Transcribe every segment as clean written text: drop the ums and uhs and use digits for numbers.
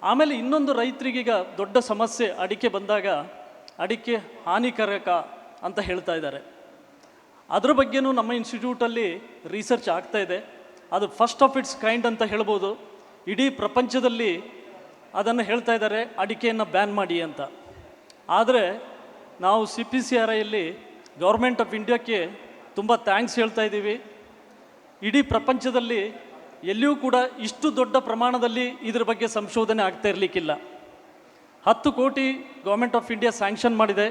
ಆಮೇಲೆ ಇನ್ನೊಂದು ರೈತರಿಗೀಗ ದೊಡ್ಡ ಸಮಸ್ಯೆ ಅಡಿಕೆ ಬಂದಾಗ ಅಡಿಕೆ ಹಾನಿಕಾರಕ ಅಂತ ಹೇಳ್ತಾ ಇದ್ದಾರೆ. ಅದ್ರ ಬಗ್ಗೆನೂ ನಮ್ಮ ಇನ್ಸ್ಟಿಟ್ಯೂಟಲ್ಲಿ ರಿಸರ್ಚ್ ಆಗ್ತಾ ಇದೆ. ಅದು ಫಸ್ಟ್ ಆಫ್ ಇಟ್ಸ್ ಕೈಂಡ್ ಅಂತ ಹೇಳ್ಬೋದು. ಇಡೀ ಪ್ರಪಂಚದಲ್ಲಿ ಅದನ್ನು ಹೇಳ್ತಾ ಇದ್ದಾರೆ, ಅಡಿಕೆಯನ್ನು ಬ್ಯಾನ್ ಮಾಡಿ ಅಂತ. ಆದರೆ ನಾವು CPCRIಯಲ್ಲಿ ಗೌರ್ಮೆಂಟ್ ಆಫ್ ಇಂಡಿಯಾಕ್ಕೆ ತುಂಬ ಥ್ಯಾಂಕ್ಸ್ ಹೇಳ್ತಾ ಇದ್ದೀವಿ. ಇಡೀ ಪ್ರಪಂಚದಲ್ಲಿ ಎಲ್ಲಿಯೂ ಕೂಡ ಇಷ್ಟು ದೊಡ್ಡ ಪ್ರಮಾಣದಲ್ಲಿ ಇದ್ರ ಬಗ್ಗೆ ಸಂಶೋಧನೆ ಆಗ್ತಾ ಇರಲಿಕ್ಕಿಲ್ಲ. 10 ಕೋಟಿ ಗೌರ್ಮೆಂಟ್ ಆಫ್ ಇಂಡಿಯಾ ಸ್ಯಾಂಕ್ಷನ್ ಮಾಡಿದೆ.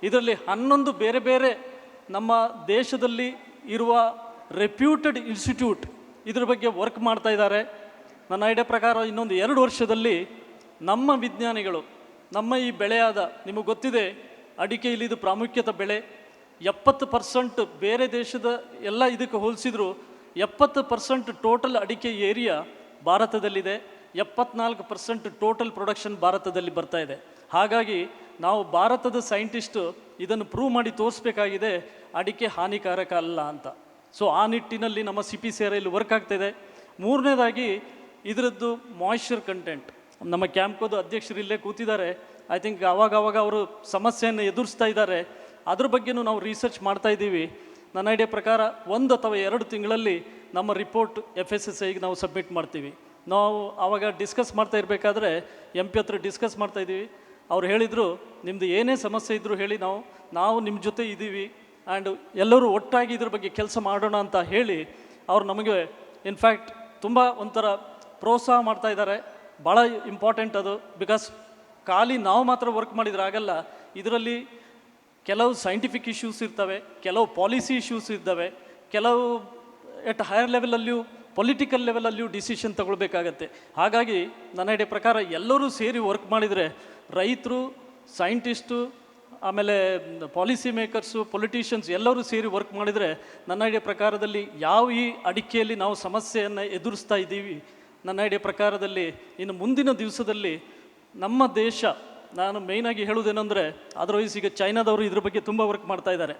ಇದರಲ್ಲಿ 11 ಬೇರೆ ಬೇರೆ ನಮ್ಮ ದೇಶದಲ್ಲಿ ಇರುವ ರೆಪ್ಯೂಟೆಡ್ ಇನ್ಸ್ಟಿಟ್ಯೂಟ್ ಇದ್ರ ಬಗ್ಗೆ ವರ್ಕ್ ಮಾಡ್ತಾ ಇದ್ದಾರೆ. ನನ್ನ ಐಡಿಯಾ ಪ್ರಕಾರ ಇನ್ನೊಂದು 2 ವರ್ಷದಲ್ಲಿ ನಮ್ಮ ವಿಜ್ಞಾನಿಗಳು ನಮ್ಮ ಈ ಬೆಳೆಯಾದ, ನಿಮಗೆ ಗೊತ್ತಿದೆ ಅಡಿಕೆ ಇಲ್ಲಿ ಇದು ಪ್ರಾಮುಖ್ಯತೆ ಬೆಳೆ, 70% ಬೇರೆ ದೇಶದ ಎಲ್ಲ ಇದಕ್ಕೆ ಹೋಲಿಸಿದ್ರು 70% ಟೋಟಲ್ ಅಡಿಕೆ ಏರಿಯಾ ಭಾರತದಲ್ಲಿದೆ, 74% ಟೋಟಲ್ ಪ್ರೊಡಕ್ಷನ್ ಭಾರತದಲ್ಲಿ ಬರ್ತಾ ಇದೆ. ಹಾಗಾಗಿ ನಾವು ಭಾರತದ ಸೈಂಟಿಸ್ಟು ಇದನ್ನು ಪ್ರೂವ್ ಮಾಡಿ ತೋರಿಸ್ಬೇಕಾಗಿದೆ ಅಡಿಕೆ ಹಾನಿಕಾರಕ ಅಲ್ಲ ಅಂತ. ಸೊ ಆ ನಿಟ್ಟಿನಲ್ಲಿ ನಮ್ಮ CPCRIಯಲ್ಲಿ ವರ್ಕ್ ಆಗ್ತಾಯಿದೆ. ಮೂರನೇದಾಗಿ ಇದರದ್ದು ಮಾಯ್ಶ್ಚರ್ ಕಂಟೆಂಟ್, ನಮ್ಮ ಕ್ಯಾಂಪ್ಕೋದು ಅಧ್ಯಕ್ಷರು ಇಲ್ಲೇ ಕೂತಿದ್ದಾರೆ. ಐ ಥಿಂಕ್ ಆವಾಗ ಅವರು ಸಮಸ್ಯೆಯನ್ನು ಎದುರಿಸ್ತಾ ಇದ್ದಾರೆ. ಅದ್ರ ಬಗ್ಗೆನೂ ನಾವು ರಿಸರ್ಚ್ ಮಾಡ್ತಾ ಇದ್ದೀವಿ. ನನ್ನ ಐಡಿಯಾ ಪ್ರಕಾರ 1 ಅಥವಾ 2 ತಿಂಗಳಲ್ಲಿ ನಮ್ಮ ರಿಪೋರ್ಟ್ FSSAIಗೆ ನಾವು ಸಬ್ಮಿಟ್ ಮಾಡ್ತೀವಿ. ನಾವು ಆವಾಗ ಡಿಸ್ಕಸ್ ಮಾಡ್ತಾ ಇರಬೇಕಾದ್ರೆ MP ಹತ್ರ ಡಿಸ್ಕಸ್ ಮಾಡ್ತಾ ಇದ್ದೀವಿ. ಅವ್ರು ಹೇಳಿದರು, ನಿಮ್ಮದು ಏನೇ ಸಮಸ್ಯೆ ಇದ್ದರೂ ಹೇಳಿ, ನಾವು ನಿಮ್ಮ ಜೊತೆ ಇದ್ದೀವಿ ಆ್ಯಂಡ್ ಎಲ್ಲರೂ ಒಟ್ಟಾಗಿ ಇದ್ರ ಬಗ್ಗೆ ಕೆಲಸ ಮಾಡೋಣ ಅಂತ ಹೇಳಿ ಅವ್ರು ನಮಗೆ ಇನ್ಫ್ಯಾಕ್ಟ್ ತುಂಬ ಒಂಥರ ಪ್ರೋತ್ಸಾಹ ಮಾಡ್ತಾ ಇದ್ದಾರೆ. ಭಾಳ ಇಂಪಾರ್ಟೆಂಟ್ ಅದು. ಬಿಕಾಸ್ ಖಾಲಿ ನಾವು ಮಾತ್ರ ವರ್ಕ್ ಮಾಡಿದ್ರೆ ಆಗಲ್ಲ. ಇದರಲ್ಲಿ ಕೆಲವು ಸೈಂಟಿಫಿಕ್ ಇಶ್ಯೂಸ್ ಇರ್ತವೆ, ಕೆಲವು ಪಾಲಿಸಿ ಇಶ್ಯೂಸ್ ಇರ್ತವೆ, ಕೆಲವು ಎಟ್ ಹೈಯರ್ ಲೆವೆಲಲ್ಲಿಯೂ ಪೊಲಿಟಿಕಲ್ ಲೆವೆಲಲ್ಲಿಯೂ ಡಿಸಿಷನ್ ತಗೊಳ್ಬೇಕಾಗತ್ತೆ. ಹಾಗಾಗಿ ನನ್ನ ಐಡಿಯಾ ಪ್ರಕಾರ ಎಲ್ಲರೂ ಸೇರಿ ವರ್ಕ್ ಮಾಡಿದರೆ, ರೈತರು, ಸೈಂಟಿಸ್ಟು, ಆಮೇಲೆ ಪಾಲಿಸಿ ಮೇಕರ್ಸು, ಪೊಲಿಟಿಷಿಯನ್ಸ್ ಎಲ್ಲರೂ ಸೇರಿ ವರ್ಕ್ ಮಾಡಿದರೆ ನನ್ನ ಐಡಿಯಾ ಪ್ರಕಾರದಲ್ಲಿ ಯಾವ ಈ ಅಡಿಕೆಯಲ್ಲಿ ನಾವು ಸಮಸ್ಯೆಯನ್ನು ಎದುರಿಸ್ತಾ ಇದ್ದೀವಿ, ನನ್ನ ಐಡಿಯಾ ಪ್ರಕಾರದಲ್ಲಿ ಇನ್ನು ಮುಂದಿನ ದಿವಸದಲ್ಲಿ ನಮ್ಮ ದೇಶ, ನಾನು ಮೇಯ್ನಾಗಿ ಹೇಳೋದೇನೆಂದರೆ, ಅದರ್ವೈಸ್ ಈಗ ಚೈನಾದವರು ಇದ್ರ ಬಗ್ಗೆ ತುಂಬ ವರ್ಕ್ ಮಾಡ್ತಾ ಇದ್ದಾರೆ.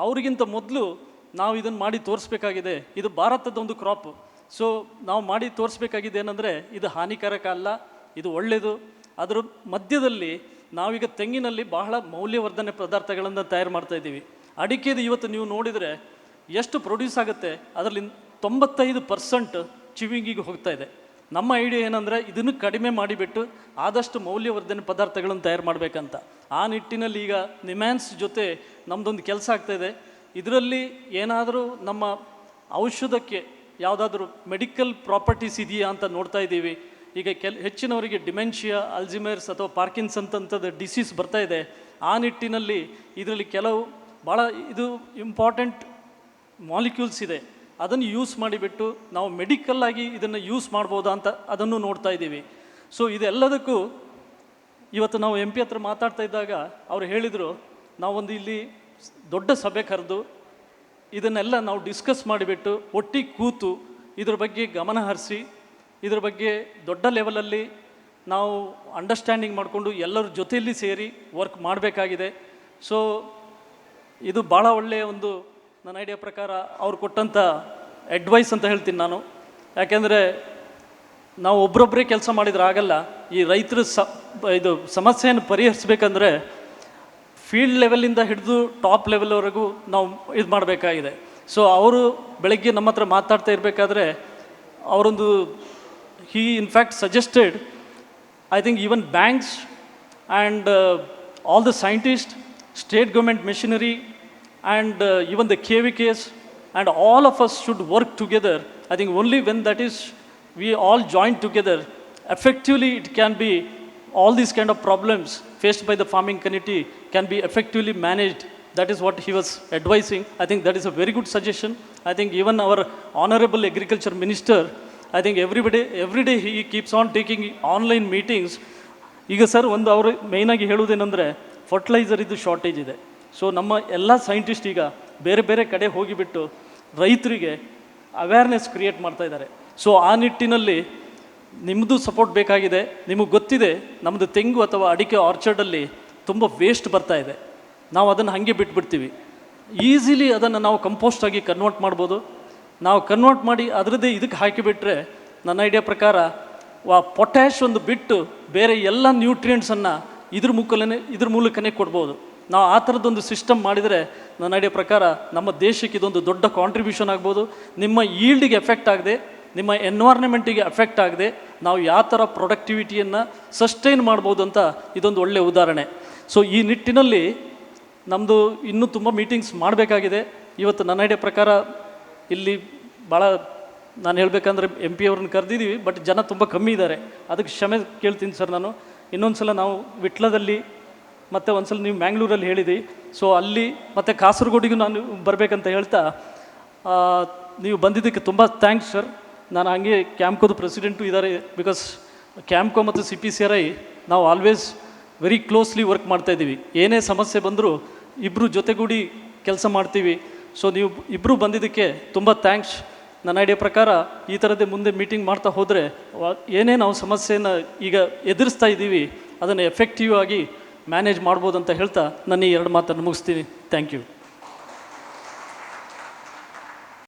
ಅವ್ರಿಗಿಂತ ಮೊದಲು ನಾವು ಇದನ್ನು ಮಾಡಿ ತೋರಿಸ್ಬೇಕಾಗಿದೆ. ಇದು ಭಾರತದ ಒಂದು ಕ್ರಾಪ್. ಸೊ ನಾವು ಮಾಡಿ ತೋರಿಸ್ಬೇಕಾಗಿದೆ ಏನಂದರೆ, ಇದು ಹಾನಿಕಾರಕ ಅಲ್ಲ, ಇದು ಒಳ್ಳೆಯದು. ಅದರ ಮಧ್ಯದಲ್ಲಿ ನಾವೀಗ ತೆಂಗಿನಲ್ಲಿ ಬಹಳ ಮೌಲ್ಯವರ್ಧನೆ ಪದಾರ್ಥಗಳನ್ನು ತಯಾರು ಮಾಡ್ತಾಯಿದ್ದೀವಿ. ಅಡಿಕೆದು ಇವತ್ತು ನೀವು ನೋಡಿದರೆ ಎಷ್ಟು ಪ್ರೊಡ್ಯೂಸ್ ಆಗುತ್ತೆ, ಅದರಲ್ಲಿ 95% ಚಿವಿಂಗಿಗೆ ಹೋಗ್ತಾ ಇದೆ. ನಮ್ಮ ಐಡಿಯಾ ಏನಂದರೆ, ಇದನ್ನು ಕಡಿಮೆ ಮಾಡಿಬಿಟ್ಟು ಆದಷ್ಟು ಮೌಲ್ಯವರ್ಧನೆ ಪದಾರ್ಥಗಳನ್ನು ತಯಾರು ಮಾಡಬೇಕಂತ. ಆ ನಿಟ್ಟಿನಲ್ಲಿ ಈಗ ನಿಮ್ಯಾನ್ಸ್ ಜೊತೆ ನಮ್ಮದೊಂದು ಕೆಲಸ ಆಗ್ತಾಯಿದೆ. ಇದರಲ್ಲಿ ಏನಾದರೂ ನಮ್ಮ ಔಷಧಕ್ಕೆ ಯಾವುದಾದ್ರೂ ಮೆಡಿಕಲ್ ಪ್ರಾಪರ್ಟೀಸ್ ಇದೆಯಾ ಅಂತ ನೋಡ್ತಾ ಇದ್ದೀವಿ. ಈಗ ಹೆಚ್ಚಿನವರಿಗೆ ಡಿಮೆನ್ಷಿಯಾ, ಅಲ್ಝಿಮರ್ಸ್ ಅಥವಾ ಪಾರ್ಕಿನ್ಸನ್ ಅಂಥದ್ದು ಡಿಸೀಸ್ ಬರ್ತಾ ಇದೆ. ಆ ನಿಟ್ಟಿನಲ್ಲಿ ಇದರಲ್ಲಿ ಕೆಲವು ಭಾಳ ಇದು ಇಂಪಾರ್ಟೆಂಟ್ ಮಾಲಿಕ್ಯೂಲ್ಸ್ ಇದೆ, ಅದನ್ನು ಯೂಸ್ ಮಾಡಿಬಿಟ್ಟು ನಾವು ಮೆಡಿಕಲ್ಲಾಗಿ ಇದನ್ನು ಯೂಸ್ ಮಾಡ್ಬೋದಾ ಅಂತ ಅದನ್ನು ನೋಡ್ತಾ ಇದ್ದೀವಿ. ಸೊ ಇದೆಲ್ಲದಕ್ಕೂ ಇವತ್ತು ನಾವು MP ಹತ್ರ ಮಾತಾಡ್ತಾ ಇದ್ದಾಗ ಅವ್ರು ಹೇಳಿದರು, ನಾವೊಂದು ಇಲ್ಲಿ ದೊಡ್ಡ ಸಭೆ ಕರೆದು ಇದನ್ನೆಲ್ಲ ನಾವು ಡಿಸ್ಕಸ್ ಮಾಡಿಬಿಟ್ಟು ಒಟ್ಟಿಗೆ ಕೂತು ಇದ್ರ ಬಗ್ಗೆ ಗಮನ ಹರಿಸಿ, ಇದ್ರ ಬಗ್ಗೆ ದೊಡ್ಡ ಲೆವೆಲಲ್ಲಿ ನಾವು ಅಂಡರ್ಸ್ಟ್ಯಾಂಡಿಂಗ್ ಮಾಡಿಕೊಂಡು ಎಲ್ಲರ ಜೊತೆಯಲ್ಲಿ ಸೇರಿ ವರ್ಕ್ ಮಾಡಬೇಕಾಗಿದೆ. ಸೊ ಇದು ಭಾಳ ಒಳ್ಳೆಯ ಒಂದು ನನ್ನ ಐಡಿಯಾ ಪ್ರಕಾರ ಅವ್ರು ಕೊಟ್ಟಂಥ ಅಡ್ವೈಸ್ ಅಂತ ಹೇಳ್ತೀನಿ ನಾನು. ಯಾಕೆಂದರೆ ನಾವು ಒಬ್ಬರೊಬ್ಬರೇ ಕೆಲಸ ಮಾಡಿದ್ರೆ ಆಗಲ್ಲ. ಈ ರೈತರ ಇದು ಸಮಸ್ಯೆಯನ್ನು ಪರಿಹರಿಸಬೇಕಂದ್ರೆ ಫೀಲ್ಡ್ ಲೆವೆಲಿಂದ ಹಿಡಿದು ಟಾಪ್ ಲೆವೆಲ್ವರೆಗೂ ನಾವು ಇದು ಮಾಡಬೇಕಾಗಿದೆ. ಸೊ ಅವರು ಬೆಳಗ್ಗೆ ನಮ್ಮ ಹತ್ರ ಮಾತಾಡ್ತಾ ಇರಬೇಕಾದ್ರೆ ಅವರೊಂದು in fact suggested, I think even banks and all the scientist, state government machinery and even the KVKs and all of us should work together. I think only when that is we all join together effectively, it can be all these kind of problems faced by the farming community can be effectively managed. That is what he was advising. I think that is a very good suggestion. I think even our honorable agriculture minister, I think every day he keeps on taking online meetings. ಈಗ sir ಒಂದು ಅವರು ಮೇಯ್ನಾಗಿ ಹೇಳುವುದೇನೆಂದರೆ, fertiliser ಇದು shortage ಇದೆ. So ನಮ್ಮ ಎಲ್ಲ scientist ಈಗ ಬೇರೆ ಬೇರೆ ಕಡೆ ಹೋಗಿಬಿಟ್ಟು ರೈತರಿಗೆ ಅವೇರ್ನೆಸ್ ಕ್ರಿಯೇಟ್ ಮಾಡ್ತಾ ಇದ್ದಾರೆ. ಸೊ ಆ ನಿಟ್ಟಿನಲ್ಲಿ ನಿಮ್ಮದು ಸಪೋರ್ಟ್ ಬೇಕಾಗಿದೆ. ನಿಮಗೆ ಗೊತ್ತಿದೆ, ನಮ್ಮದು ತೆಂಗು ಅಥವಾ ಅಡಿಕೆ ಆರ್ಚರ್ಡಲ್ಲಿ ತುಂಬ ವೇಸ್ಟ್ ಬರ್ತಾ ಇದೆ. ನಾವು ಅದನ್ನು ಹಾಗೆ ಬಿಟ್ಬಿಡ್ತೀವಿ. ಈಸಿಲಿ ಅದನ್ನು ನಾವು ಕಂಪೋಸ್ಟಾಗಿ ಕನ್ವರ್ಟ್ ಮಾಡ್ಬೋದು. ನಾವು ಕನ್ವರ್ಟ್ ಮಾಡಿ ಅದರದ್ದೇ ಇದಕ್ಕೆ ಹಾಕಿಬಿಟ್ರೆ ನನ್ನ ಐಡಿಯಾ ಪ್ರಕಾರ ಪೊಟ್ಯಾಶ್ ಒಂದು ಬಿಟ್ಟು ಬೇರೆ ಎಲ್ಲ ನ್ಯೂಟ್ರಿಯೆಂಟ್ಸನ್ನು ಇದ್ರ ಮೂಲಕನೇ ಕೊಡ್ಬೋದು. ನಾವು ಆ ಥರದ್ದೊಂದು ಸಿಸ್ಟಮ್ ಮಾಡಿದರೆ ನನ್ನ ಐಡಿಯಾ ಪ್ರಕಾರ ನಮ್ಮ ದೇಶಕ್ಕೆ ಇದೊಂದು ದೊಡ್ಡ ಕಾಂಟ್ರಿಬ್ಯೂಷನ್ ಆಗ್ಬೋದು. ನಿಮ್ಮ ಈಲ್ಡಿಗೆ ಎಫೆಕ್ಟ್ ಆಗದೆ, ನಿಮ್ಮ ಎನ್ವೈರ್ನ್ಮೆಂಟಿಗೆ ಎಫೆಕ್ಟ್ ಆಗದೆ ನಾವು ಯಾವ ಥರ ಪ್ರೊಡಕ್ಟಿವಿಟಿಯನ್ನು ಸಸ್ಟೈನ್ ಮಾಡ್ಬೋದು ಅಂತ ಇದೊಂದು ಒಳ್ಳೆಯ ಉದಾಹರಣೆ. ಸೊ ಈ ನಿಟ್ಟಿನಲ್ಲಿ ನಮ್ಮದು ಇನ್ನೂ ತುಂಬ ಮೀಟಿಂಗ್ಸ್ ಮಾಡಬೇಕಾಗಿದೆ. ಇವತ್ತು ನನ್ನ ಐಡಿಯಾ ಪ್ರಕಾರ ಇಲ್ಲಿ ಭಾಳ ನಾನು ಹೇಳಬೇಕಂದ್ರೆ MP ಅವ್ರನ್ನ ಕರೆದಿದ್ದೀವಿ, ಬಟ್ ಜನ ತುಂಬ ಕಮ್ಮಿ ಇದ್ದಾರೆ. ಅದಕ್ಕೆ ಕ್ಷಮೆ ಕೇಳ್ತೀನಿ ಸರ್. ನಾನು ಇನ್ನೊಂದು ಸಲ ನಾವು ವಿಟ್ಲದಲ್ಲಿ ಮತ್ತು ಒಂದು ಸಲ ನೀವು ಮ್ಯಾಂಗ್ಳೂರಲ್ಲಿ ಹೇಳಿದ್ವಿ, ಸೊ ಅಲ್ಲಿ ಮತ್ತು ಕಾಸರಗೋಡಿಗೂ ನಾನು ಬರಬೇಕಂತ ಹೇಳ್ತಾ ನೀವು ಬಂದಿದ್ದಕ್ಕೆ ತುಂಬ ಥ್ಯಾಂಕ್ಸ್ ಸರ್. ನಾನು ಹಾಗೆ ಕ್ಯಾಂಪ್ಕೋದು ಪ್ರೆಸಿಡೆಂಟು ಇದ್ದಾರೆ. ಬಿಕಾಸ್ ಕ್ಯಾಂಪ್ಕೋ ಮತ್ತು CPCRI ನಾವು ಆಲ್ವೇಸ್ ವೆರಿ ಕ್ಲೋಸ್ಲಿ ವರ್ಕ್ ಮಾಡ್ತಾಯಿದ್ದೀವಿ. ಏನೇ ಸಮಸ್ಯೆ ಬಂದರೂ ಇಬ್ಬರು ಜೊತೆಗೂಡಿ ಕೆಲಸ ಮಾಡ್ತೀವಿ. ಸೊ ನೀವು ಇಬ್ಬರು ಬಂದಿದ್ದಕ್ಕೆ ತುಂಬ ಥ್ಯಾಂಕ್ಸ್. ನನ್ನ ಐಡಿಯಾ ಪ್ರಕಾರ ಈ ಥರದ್ದೇ ಮುಂದೆ ಮೀಟಿಂಗ್ ಮಾಡ್ತಾ ಹೋದರೆ ಏನೇ ನಾವು ಸಮಸ್ಯೆಯನ್ನು ಈಗ ಎದುರಿಸ್ತಾ ಇದ್ದೀವಿ ಅದನ್ನು ಎಫೆಕ್ಟಿವ್ ಆಗಿ ಮ್ಯಾನೇಜ್ ಮಾಡ್ಬೋದು ಅಂತ ಹೇಳ್ತಾ ನನ್ನ ಈ 2 ಮಾತನ್ನು ಮುಗಿಸ್ತೀನಿ. Thank you.